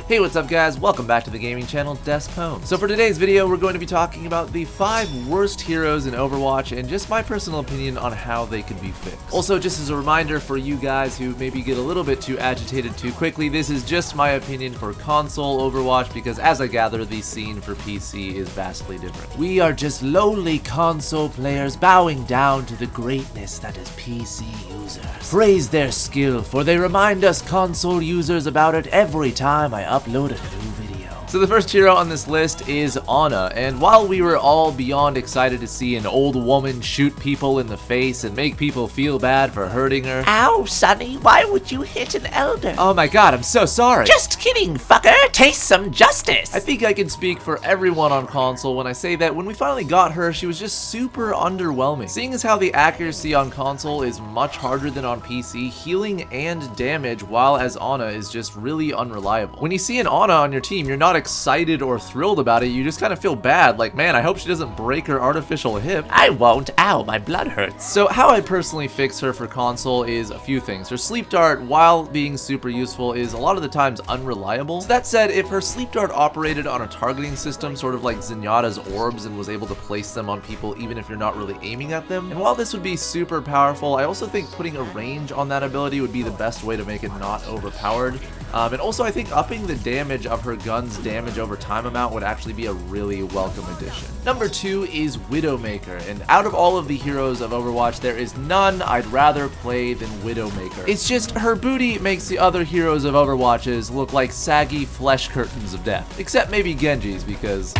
Hey, what's up guys? Welcome back to the gaming channel Despwns. So for today's video, we're going to be talking about the 5 worst heroes in Overwatch and just my personal opinion on how they could be fixed. Also, just as a reminder for you guys who maybe get a little bit too agitated too quickly, this is just my opinion for console Overwatch because as I gather, the scene for PC is vastly different. We are just lowly console players bowing down to the greatness that is PC users. Praise their skill, for they remind us console users about it every time I upload a new video. So the first hero on this list is Ana, and while we were all beyond excited to see an old woman shoot people in the face and make people feel bad for hurting her— Ow, Sonny, why would you hit an elder? Oh my god, I'm so sorry. Just kidding, fucker. Taste some justice. I think I can speak for everyone on console when I say that when we finally got her, she was just super underwhelming. Seeing as how the accuracy on console is much harder than on PC, healing and damage while as Ana is just really unreliable. When you see an Ana on your team, you're not excited or thrilled about it, you just kind of feel bad, like, man, I hope she doesn't break her artificial hip. I won't. Ow, my blood hurts. So how I personally fix her for console is a few things. Her sleep dart, while being super useful, is a lot of the times unreliable. So that said, if her sleep dart operated on a targeting system, sort of like Zenyatta's orbs, and was able to place them on people even if you're not really aiming at them, and while this would be super powerful, I also think putting a range on that ability would be the best way to make it not overpowered. And also I think upping the damage of her gun's damage over time amount would actually be a really welcome addition. Number 2 is Widowmaker, and out of all of the heroes of Overwatch, there is none I'd rather play than Widowmaker. It's just her booty makes the other heroes of Overwatches look like saggy flesh curtains of death. Except maybe Genji's, because—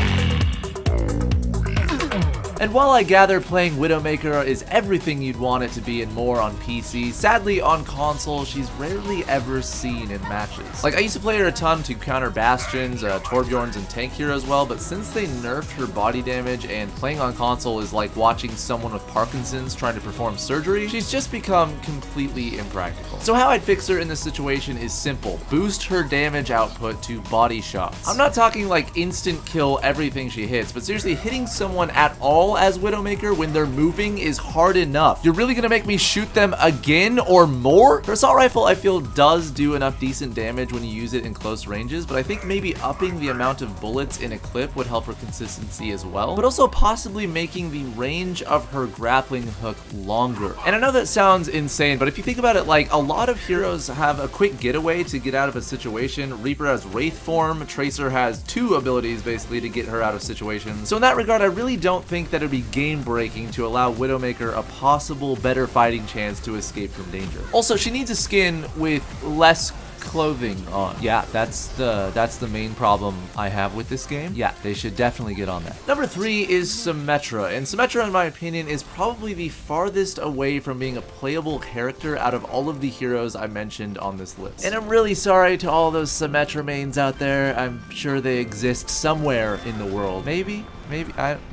And while I gather playing Widowmaker is everything you'd want it to be and more on PC, sadly on console she's rarely ever seen in matches. Like, I used to play her a ton to counter Bastions, Torbjorns, and tank heroes well, but since they nerfed her body damage and playing on console is like watching someone with Parkinson's trying to perform surgery, she's just become completely impractical. So how I'd fix her in this situation is simple: boost her damage output to body shots. I'm not talking like instant kill everything she hits, but seriously, hitting someone at all as Widowmaker when they're moving is hard enough. You're really gonna make me shoot them again or more? Her assault rifle, I feel, does do enough decent damage when you use it in close ranges, but I think maybe upping the amount of bullets in a clip would help her consistency as well, but also possibly making the range of her grappling hook longer. And I know that sounds insane, but if you think about it, like, a lot of heroes have a quick getaway to get out of a situation. Reaper has Wraith form, Tracer has 2 abilities basically to get her out of situations. So in that regard, I really don't think that it'd be game-breaking to allow Widowmaker a possible better fighting chance to escape from danger. Also, she needs a skin with less clothing on. Yeah, that's the main problem I have with this game. Yeah, they should definitely get on that. Number 3 is Symetra, and Symetra, in my opinion, is probably the farthest away from being a playable character out of all of the heroes I mentioned on this list. And I'm really sorry to all those Symetra mains out there. I'm sure they exist somewhere in the world. Maybe,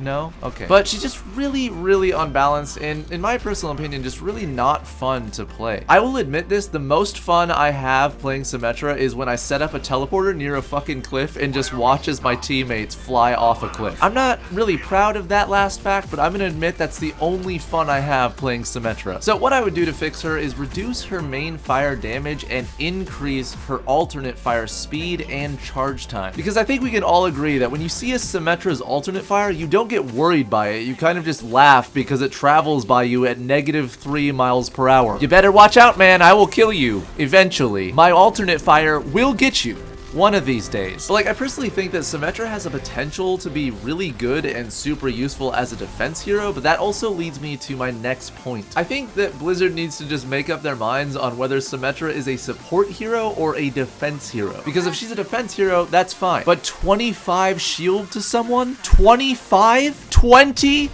no? Okay. But she's just really, really unbalanced, and in my personal opinion, just really not fun to play. I will admit this, the most fun I have playing Symetra is when I set up a teleporter near a fucking cliff and just watch as my teammates fly off a cliff. I'm not really proud of that last fact, but I'm gonna admit that's the only fun I have playing Symetra. So what I would do to fix her is reduce her main fire damage and increase her alternate fire speed and charge time. Because I think we can all agree that when you see a Symetra's alternate fire, you don't get worried by it. You kind of just laugh because it travels by you at -3 miles per hour. You better watch out, man. I will kill you eventually. My alternate fire will get you one of these days. But like, I personally think that Symetra has a potential to be really good and super useful as a defense hero, but that also leads me to my next point. I think that Blizzard needs to just make up their minds on whether Symetra is a support hero or a defense hero. Because if she's a defense hero, that's fine. But 25 shield to someone? 25? 25?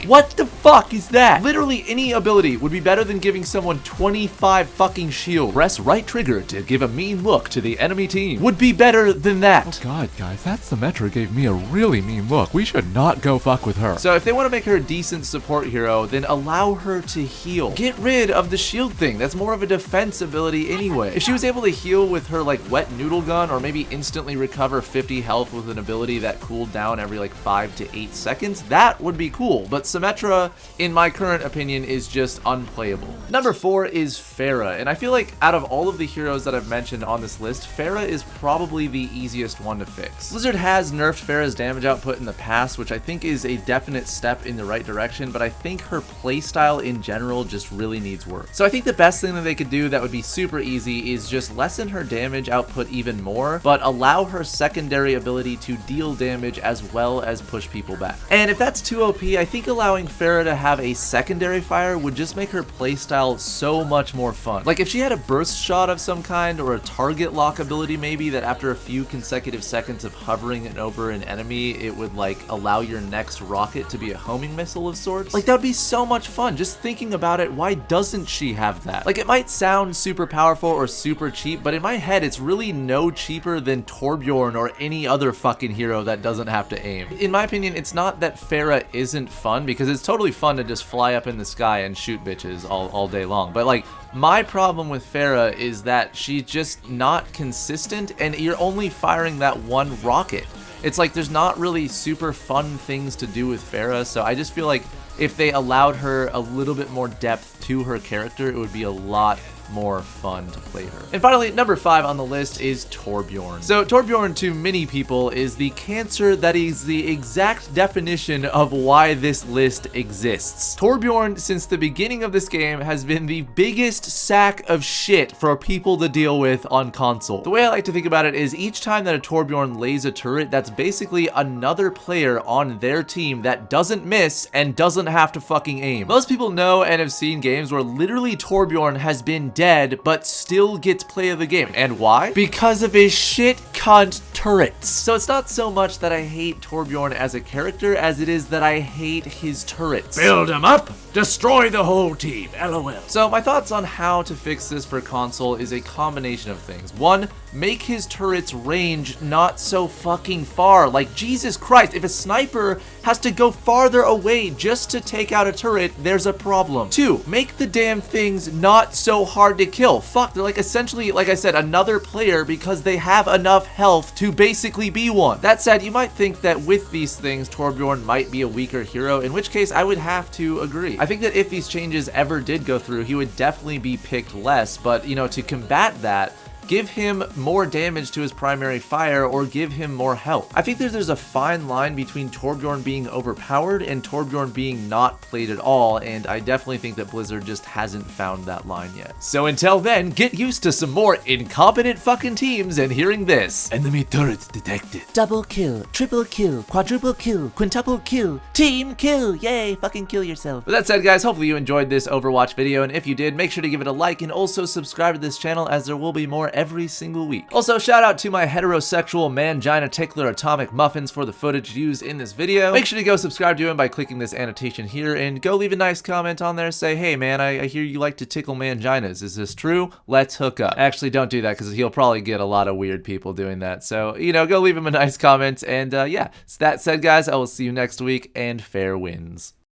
What the fuck is that? Literally any ability would be better than giving someone 25 fucking shield. Press right trigger to give a mean look to the enemy team. Would be better than that. Oh god, guys, that Symetra gave me a really mean look. We should not go fuck with her. So if they want to make her a decent support hero, then allow her to heal. Get rid of the shield thing. That's more of a defense ability anyway. If she was able to heal with her like wet noodle gun, or maybe instantly recover 50 health with an ability that cooled down every like 5 to 8 seconds, that would be cool. cool, but Symetra, in my current opinion, is just unplayable. Number 4 is Farah, and I feel like out of all of the heroes that I've mentioned on this list, Farah is probably the easiest one to fix. Blizzard has nerfed Farah's damage output in the past, which I think is a definite step in the right direction, but I think her playstyle in general just really needs work. So I think the best thing that they could do that would be super easy is just lessen her damage output even more, but allow her secondary ability to deal damage as well as push people back. And if that's too OP, I think allowing Farah to have a secondary fire would just make her playstyle so much more fun. Like if she had a burst shot of some kind or a target lock ability maybe that after a few consecutive seconds of hovering over an enemy, it would like allow your next rocket to be a homing missile of sorts. Like that would be so much fun. Just thinking about it, why doesn't she have that? Like it might sound super powerful or super cheap, but in my head it's really no cheaper than Torbjorn or any other fucking hero that doesn't have to aim. In my opinion, it's not that Farah isn't fun, because it's totally fun to just fly up in the sky and shoot bitches all day long, but like my problem with Farah is that she's just not consistent and you're only firing that one rocket. It's like there's not really super fun things to do with Farah, so I just feel like if they allowed her a little bit more depth to her character, it would be a lot more fun to play her. And finally, number 5 on the list is Torbjorn. So Torbjorn to many people is the cancer that is the exact definition of why this list exists. Torbjorn, since the beginning of this game, has been the biggest sack of shit for people to deal with on console. The way I like to think about it is each time that a Torbjorn lays a turret, that's basically another player on their team that doesn't miss and doesn't have to fucking aim. Most people know and have seen games where literally Torbjorn has been dead but still gets play of the game. And why? Because of his shit cunt turrets. So it's not so much that I hate Torbjorn as a character as it is that I hate his turrets. Build them up, destroy the whole team, LOL. So my thoughts on how to fix this for console is a combination of things. One, make his turrets range not so fucking far. Like, Jesus Christ, if a sniper has to go farther away just to take out a turret, there's a problem. 2, make the damn things not so hard to kill. Fuck, they're like essentially, like I said, another player because they have enough health to basically be one. That said, you might think that with these things, Torbjorn might be a weaker hero, in which case I would have to agree. I think that if these changes ever did go through, he would definitely be picked less, but you know, to combat that, give him more damage to his primary fire or give him more health. I think there's a fine line between Torbjorn being overpowered and Torbjorn being not played at all, and I definitely think that Blizzard just hasn't found that line yet. So until then, get used to some more incompetent fucking teams and hearing this. Enemy turrets detected. Double kill, triple kill, quadruple kill, quintuple kill, team kill. Yay, fucking kill yourself. With that said, guys, hopefully you enjoyed this Overwatch video, and if you did, make sure to give it a like and also subscribe to this channel as there will be more every single week. Also, shout out to my heterosexual mangina tickler Atomic Muffins for the footage used in this video. Make sure to go subscribe to him by clicking this annotation here and go leave a nice comment on there. Say, hey man, I hear you like to tickle manginas. Is this true? Let's hook up. Actually, don't do that because he'll probably get a lot of weird people doing that. So, you know, go leave him a nice comment. And yeah, so that said, guys, I will see you next week, and fair winds.